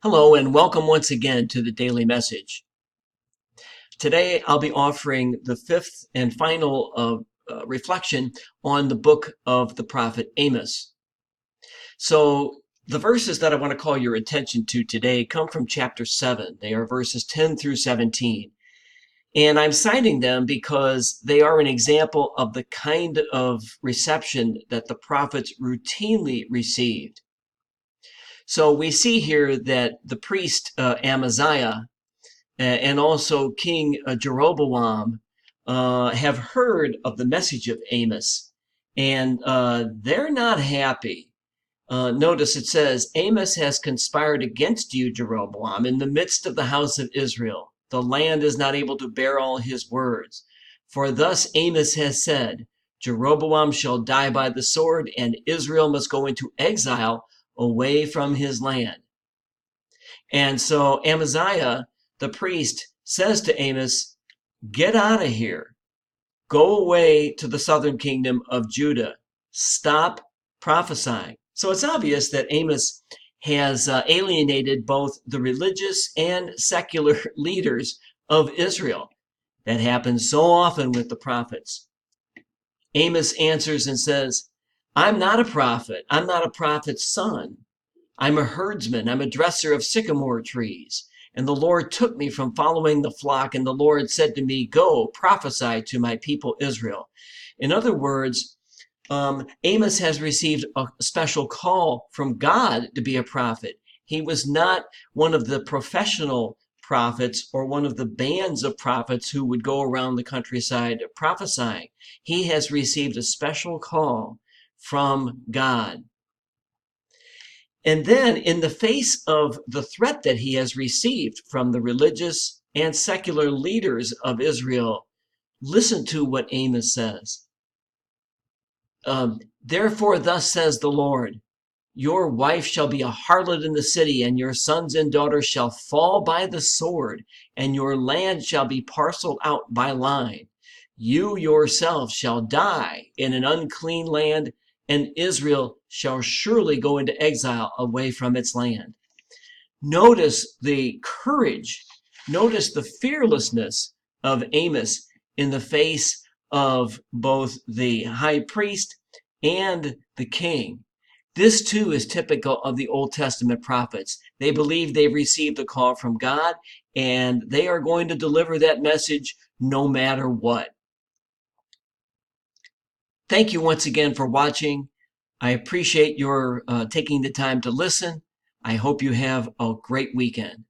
Hello and welcome once again to the Daily Message. Today I'll be offering the fifth and final reflection on the book of the prophet Amos. So the verses that I want to call your attention to today come from chapter 7. They are verses 10 through 17. And I'm citing them because they are an example of the kind of reception that the prophets routinely received. So we see here that the priest Amaziah and also King Jeroboam have heard of the message of Amos, and they're not happy. Notice it says, Amos has conspired against you, Jeroboam, in the midst of the house of Israel. The land is not able to bear all his words. For thus Amos has said, Jeroboam shall die by the sword, and Israel must go into exile away from his land. And so Amaziah, the priest, says to Amos, get out of here. Go away to the southern kingdom of Judah. Stop prophesying. So it's obvious that Amos has alienated both the religious and secular leaders of Israel. That happens so often with the prophets. Amos answers and says, I'm not a prophet. I'm not a prophet's son. I'm a herdsman. I'm a dresser of sycamore trees. And the Lord took me from following the flock, and the Lord said to me, go, prophesy to my people Israel. In other words, Amos has received a special call from God to be a prophet. He was not one of the professional prophets or one of the bands of prophets who would go around the countryside prophesying. He has received a special call from God. And then, in the face of the threat that he has received from the religious and secular leaders of Israel, listen to what Amos says. Therefore, thus says the Lord, your wife shall be a harlot in the city, and your sons and daughters shall fall by the sword, and your land shall be parceled out by line. You yourself shall die in an unclean land, and Israel shall surely go into exile away from its land. Notice the courage, notice the fearlessness of Amos in the face of both the high priest and the king. This too is typical of the Old Testament prophets. They believe they've received a call from God, and they are going to deliver that message no matter what. Thank you once again for watching. I appreciate your taking the time to listen. I hope you have a great weekend.